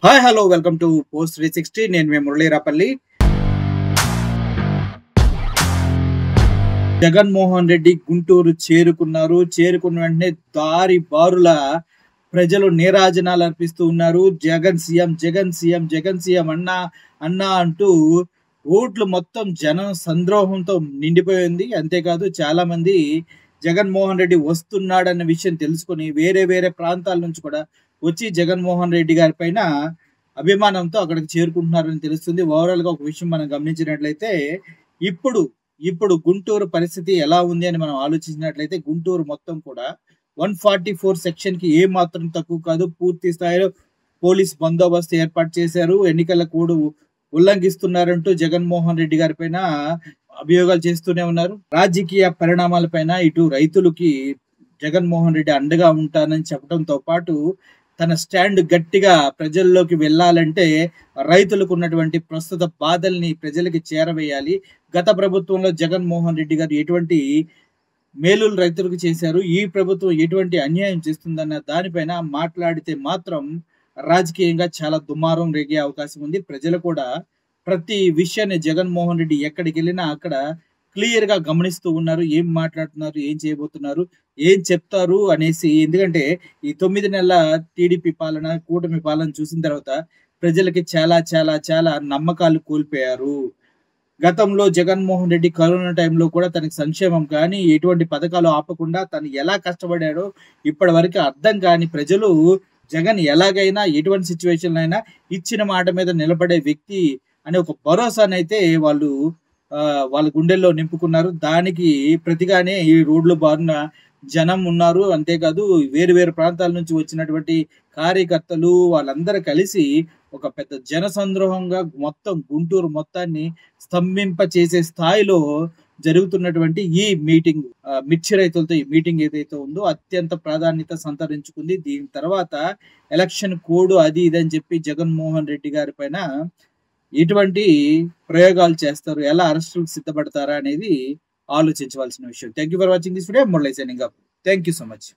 Hi hello welcome to post 360. నేను మీ మురళీరాపల్లి. జగన్మోహన్ రెడ్డి గుంటూరు చేరుకున్నారు. చేరుకున్న వెంటనే దారి బారుల ప్రజలు నీరాజనాలు అర్పిస్తూ ఉన్నారు. Jagan CM, Jagan CM, Jagan CM అన్నా అన్నా అంటూ ఓట్లు మొత్తం జనం సంద్రోహంతో నిండిపోయింది. అంతేకాదు చాలా మంది జగన్మోహన్ రెడ్డి వస్తున్నాడన్న విషయం తెలుసుకొని వేరే వేరే ప్రాంతాల నుంచి కూడా వచ్చి జగన్మోహన్ రెడ్డి గారి పైన అభిమానంతో అక్కడికి చేరుకుంటున్నారని తెలుస్తుంది. ఓవరాల్ గా ఒక విషయం మనం గమనించినట్లయితే ఇప్పుడు ఇప్పుడు గుంటూరు పరిస్థితి ఎలా ఉంది అని మనం ఆలోచించినట్లయితే గుంటూరు మొత్తం కూడా 144 సెక్షన్ కి ఏ మాత్రం తక్కువ కాదు. పూర్తి స్థాయిలో పోలీస్ బందోబస్తు ఏర్పాటు చేశారు. ఎన్నికల కోడ్ ఉల్లంఘిస్తున్నారంటూ జగన్మోహన్ రెడ్డి గారి పైన అభియోగాలు చేస్తూనే ఉన్నారు. రాజకీయ పరిణామాలపైన ఇటు రైతులకి జగన్మోహన్ రెడ్డి అండగా ఉంటానని చెప్పడంతో పాటు తన స్టాండ్ గట్టిగా ప్రజల్లోకి వెళ్ళాలంటే రైతులకు ఉన్నటువంటి ప్రస్తుత బాధల్ని ప్రజలకి చేరవేయాలి. గత ప్రభుత్వంలో జగన్మోహన్ రెడ్డి గారు ఎటువంటి మేలులు రైతులకు చేశారు, ఈ ప్రభుత్వం ఎటువంటి అన్యాయం చేస్తుందన్న దానిపైన మాట్లాడితే మాత్రం రాజకీయంగా చాలా దుమారం రేగే అవకాశం ఉంది. ప్రజలు కూడా ప్రతి విషయాన్ని జగన్మోహన్ రెడ్డి ఎక్కడికి వెళ్ళినా అక్కడ క్లియర్ గా గమనిస్తూ ఉన్నారు. ఏం మాట్లాడుతున్నారు, ఏం చేయబోతున్నారు, ఏం చెప్తారు అనేసి. ఎందుకంటే ఈ 9 నెలల టీడీపీ పాలన, కూటమి పాలన చూసిన తర్వాత ప్రజలకి చాలా చాలా చాలా నమ్మకాలు కోల్పోయారు. గతంలో జగన్మోహన్ రెడ్డి కరోనా టైంలో కూడా తనకి సంక్షేమం కానీ ఎటువంటి పథకాలు ఆపకుండా తను ఎలా కష్టపడాడో ఇప్పటి వరకు అర్థం కాని ప్రజలు జగన్ ఎలాగైనా ఎటువంటి సిచ్యువేషన్ అయినా ఇచ్చిన మాట మీద నిలబడే వ్యక్తి అనే ఒక భరోసానైతే వాళ్ళు వాళ్ళ గుండెల్లో నింపుకున్నారు. దానికి ప్రతిగానే ఈ రోడ్లు బారున జనం ఉన్నారు. అంతేకాదు వేరు వేరు ప్రాంతాల నుంచి వచ్చినటువంటి కార్యకర్తలు వాళ్ళందరూ కలిసి ఒక పెద్ద జన సంద్రోహంగా మొత్తం గుంటూరు మొత్తాన్ని స్తంభింప చేసే స్థాయిలో జరుగుతున్నటువంటి ఈ మీటింగ్, మిర్చి రైతులతో ఈ మీటింగ్ ఏదైతే ఉందో అత్యంత ప్రాధాన్యత సంతరించుకుంది. దీని తర్వాత ఎలక్షన్ కోడ్ అది ఇది అని చెప్పి జగన్మోహన్ రెడ్డి గారి పైన ఎటువంటి ప్రయోగాలు చేస్తారు, ఎలా అరెస్టులకు సిద్ధపడతారా అనేది ఆలోచించవలసిన విషయం. Thank you for watching this video. Murali signing up. Thank you so much.